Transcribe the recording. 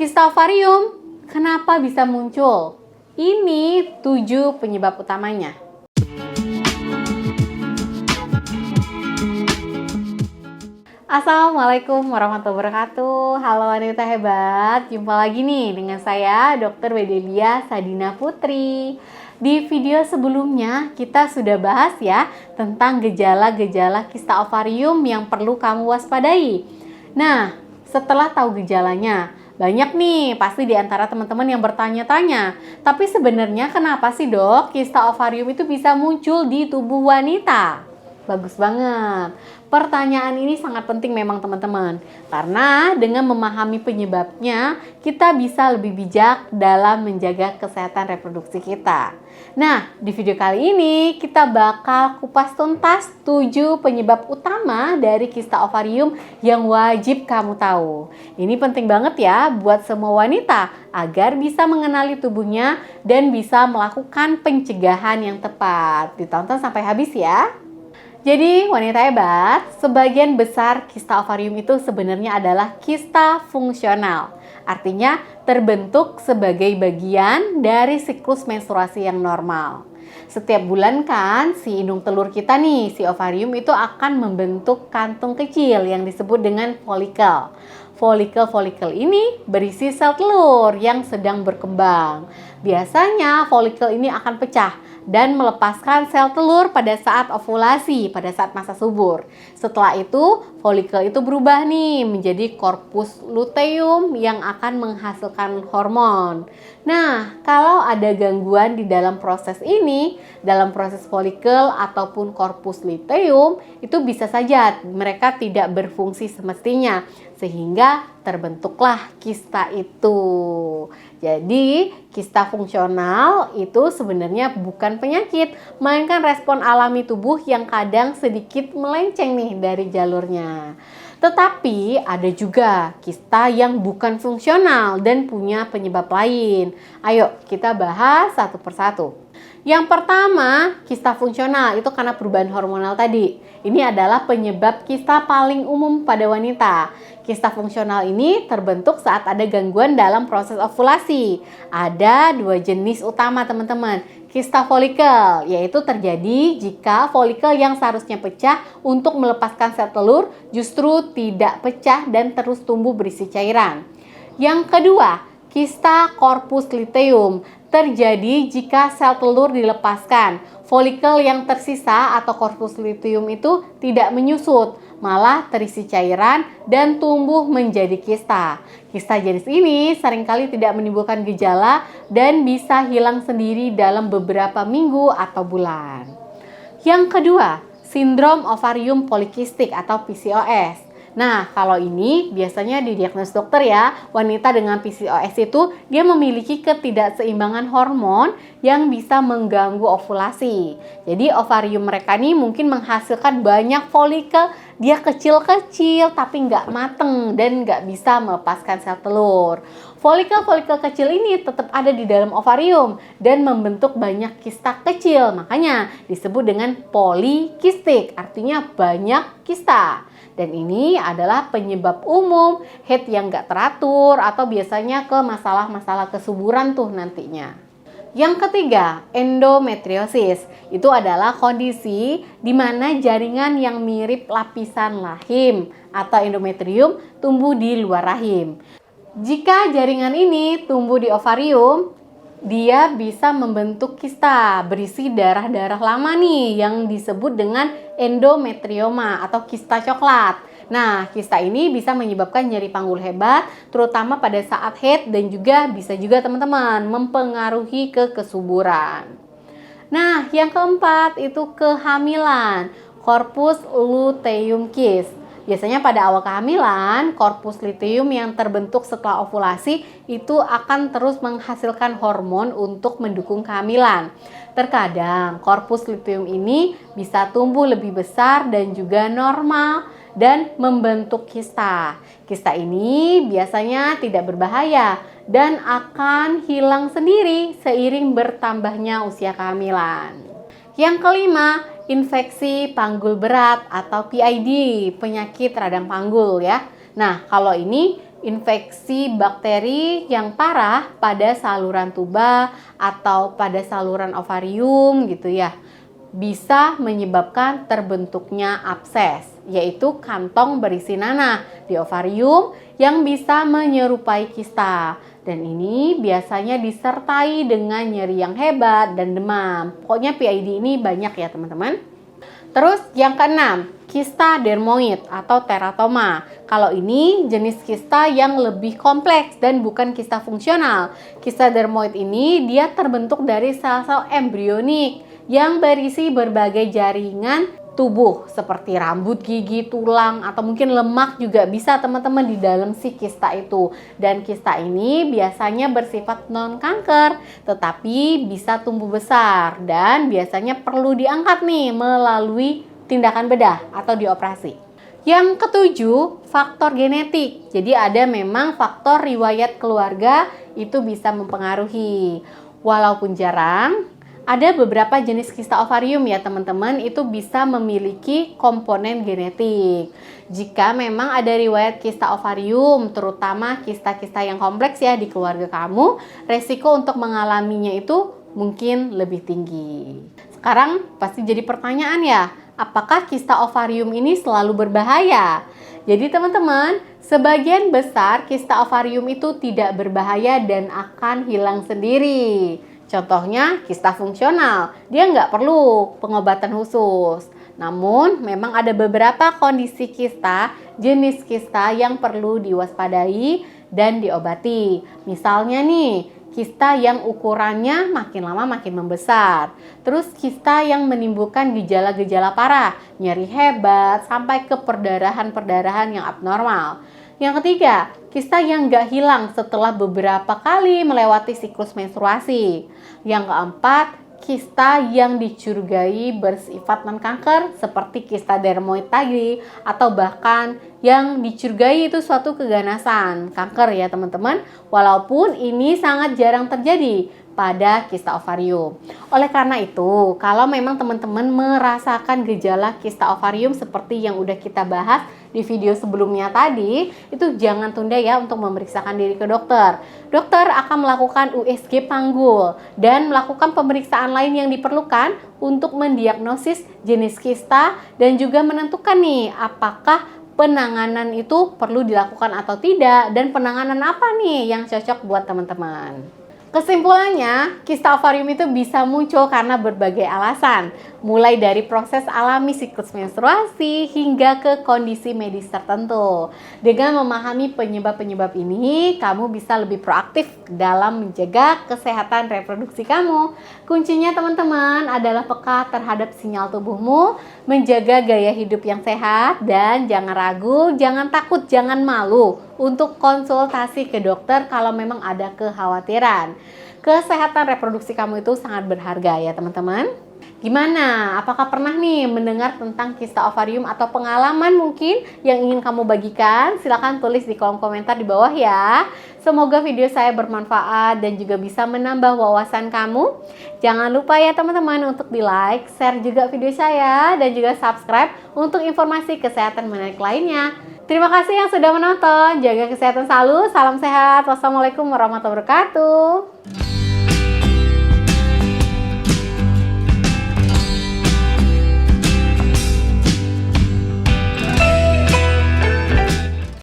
Kista ovarium kenapa bisa muncul? Ini 7 penyebab utamanya. Assalamualaikum warahmatullahi wabarakatuh. Halo wanita hebat, jumpa lagi nih dengan saya Dr. Wedelia Sadina Putri. Di video sebelumnya kita sudah bahas ya tentang gejala-gejala kista ovarium yang perlu kamu waspadai. Nah, setelah tahu gejalanya, banyak nih pasti di antara teman-teman yang bertanya-tanya, tapi sebenarnya kenapa sih dok kista ovarium itu bisa muncul di tubuh wanita? Bagus banget. Pertanyaan ini sangat penting memang teman-teman, karena dengan memahami penyebabnya, kita bisa lebih bijak dalam menjaga kesehatan reproduksi kita. Nah, di video kali ini kita bakal kupas tuntas 7 penyebab utama dari kista ovarium yang wajib kamu tahu. Ini penting banget ya buat semua wanita agar bisa mengenali tubuhnya dan bisa melakukan pencegahan yang tepat. Ditonton sampai habis ya. Jadi wanita hebat, sebagian besar kista ovarium itu sebenarnya adalah kista fungsional. Artinya terbentuk sebagai bagian dari siklus menstruasi yang normal. Setiap bulan kan si indung telur kita nih, si ovarium itu akan membentuk kantung kecil yang disebut dengan folikel. Folikel-folikel ini berisi sel telur yang sedang berkembang. Biasanya folikel ini akan pecah dan melepaskan sel telur pada saat ovulasi, pada saat masa subur. Setelah itu, folikel itu berubah nih menjadi korpus luteum yang akan menghasilkan hormon. Nah, kalau ada gangguan di dalam proses ini, dalam proses folikel ataupun korpus luteum, itu bisa saja mereka tidak berfungsi semestinya, sehingga terbentuklah kista itu. Jadi, kista fungsional itu sebenarnya bukan penyakit, melainkan respon alami tubuh yang kadang sedikit melenceng nih dari jalurnya. Tetapi ada juga kista yang bukan fungsional dan punya penyebab lain. Ayo kita bahas satu persatu. Yang pertama, kista fungsional itu karena perubahan hormonal tadi. Ini adalah penyebab kista paling umum pada wanita. Kista fungsional ini terbentuk saat ada gangguan dalam proses ovulasi. Ada 2 jenis utama teman-teman. Kista folikel, yaitu terjadi jika folikel yang seharusnya pecah untuk melepaskan sel telur justru tidak pecah dan terus tumbuh berisi cairan. Yang kedua, kista korpus luteum terjadi jika sel telur dilepaskan. Folikel yang tersisa atau korpus luteum itu tidak menyusut, malah terisi cairan dan tumbuh menjadi kista. Kista jenis ini seringkali tidak menimbulkan gejala dan bisa hilang sendiri dalam beberapa minggu atau bulan. Yang kedua, sindrom ovarium polikistik atau PCOS. Nah, kalau ini biasanya didiagnosis dokter ya. Wanita dengan PCOS itu dia memiliki ketidakseimbangan hormon yang bisa mengganggu ovulasi. Jadi ovarium mereka nih mungkin menghasilkan banyak folikel, dia kecil-kecil tapi nggak mateng dan nggak bisa melepaskan sel telur. Folikel-folikel kecil ini tetap ada di dalam ovarium dan membentuk banyak kista kecil. Makanya disebut dengan polikistik, artinya banyak kista. Dan ini adalah penyebab umum head yang gak teratur atau biasanya ke masalah-masalah kesuburan tuh nantinya. Yang ketiga, endometriosis. Itu adalah kondisi di mana jaringan yang mirip lapisan rahim atau endometrium tumbuh di luar rahim. Jika jaringan ini tumbuh di ovarium, dia bisa membentuk kista berisi darah-darah lama nih yang disebut dengan endometrioma atau kista coklat. Nah, kista ini bisa menyebabkan nyeri panggul hebat terutama pada saat haid dan juga bisa juga teman-teman mempengaruhi ke kesuburan. Nah, yang keempat itu kehamilan, korpus luteum cyst. Biasanya pada awal kehamilan, korpus luteum yang terbentuk setelah ovulasi itu akan terus menghasilkan hormon untuk mendukung kehamilan. Terkadang korpus luteum ini bisa tumbuh lebih besar dan juga normal dan membentuk kista. Kista ini biasanya tidak berbahaya dan akan hilang sendiri seiring bertambahnya usia kehamilan. Yang kelima, infeksi panggul berat atau PID, penyakit radang panggul ya. Nah, kalau ini infeksi bakteri yang parah pada saluran tuba atau pada saluran ovarium gitu ya, bisa menyebabkan terbentuknya abses, yaitu kantong berisi nanah di ovarium yang bisa menyerupai kista. Dan ini biasanya disertai dengan nyeri yang hebat dan demam. Pokoknya PID ini banyak ya teman-teman. Terus yang keenam, kista dermoid atau teratoma. Kalau ini jenis kista yang lebih kompleks dan bukan kista fungsional. Kista dermoid ini dia terbentuk dari sel-sel embrionik yang berisi berbagai jaringan tubuh seperti rambut, gigi, tulang, atau mungkin lemak juga bisa teman-teman di dalam si kista itu. Dan kista ini biasanya bersifat non-kanker, tetapi bisa tumbuh besar dan biasanya perlu diangkat nih melalui tindakan bedah atau dioperasi. Yang ketujuh, faktor genetik. Jadi ada memang faktor riwayat keluarga itu bisa mempengaruhi. Walaupun jarang, ada beberapa jenis kista ovarium ya teman-teman, itu bisa memiliki komponen genetik. Jika memang ada riwayat kista ovarium, terutama kista-kista yang kompleks ya di keluarga kamu, resiko untuk mengalaminya itu mungkin lebih tinggi. Sekarang pasti jadi pertanyaan ya, apakah kista ovarium ini selalu berbahaya? Jadi teman-teman, sebagian besar kista ovarium itu tidak berbahaya dan akan hilang sendiri. Contohnya kista fungsional, dia nggak perlu pengobatan khusus. Namun memang ada beberapa kondisi kista, jenis kista yang perlu diwaspadai dan diobati. Misalnya nih, kista yang ukurannya makin lama makin membesar. Terus kista yang menimbulkan gejala-gejala parah, nyeri hebat, sampai ke perdarahan-perdarahan yang abnormal. Yang ketiga, kista yang gak hilang setelah beberapa kali melewati siklus menstruasi. Yang keempat, kista yang dicurigai bersifat non-kanker seperti kista dermoid tadi, atau bahkan yang dicurigai itu suatu keganasan kanker ya teman-teman, walaupun ini sangat jarang terjadi pada kista ovarium. Oleh karena itu, kalau memang teman-teman merasakan gejala kista ovarium seperti yang udah kita bahas di video sebelumnya tadi, itu jangan tunda ya untuk memeriksakan diri ke dokter. Dokter akan melakukan USG panggul dan melakukan pemeriksaan lain yang diperlukan untuk mendiagnosis jenis kista dan juga menentukan nih apakah penanganan itu perlu dilakukan atau tidak dan penanganan apa nih yang cocok buat teman-teman. Kesimpulannya, kista ovarium itu bisa muncul karena berbagai alasan, mulai dari proses alami siklus menstruasi hingga ke kondisi medis tertentu. Dengan memahami penyebab-penyebab ini, kamu bisa lebih proaktif dalam menjaga kesehatan reproduksi kamu. Kuncinya teman-teman adalah peka terhadap sinyal tubuhmu, menjaga gaya hidup yang sehat, dan jangan ragu, jangan takut, jangan malu untuk konsultasi ke dokter kalau memang ada kekhawatiran. Kesehatan reproduksi kamu itu sangat berharga ya teman-teman. Gimana? Apakah pernah nih mendengar tentang kista ovarium atau pengalaman mungkin yang ingin kamu bagikan? Silahkan tulis di kolom komentar di bawah ya. Semoga video saya bermanfaat dan juga bisa menambah wawasan kamu. Jangan lupa ya teman-teman untuk di like, share juga video saya dan juga subscribe untuk informasi kesehatan menarik lainnya. Terima kasih yang sudah menonton. Jaga kesehatan selalu. Salam sehat. Wassalamualaikum warahmatullahi wabarakatuh.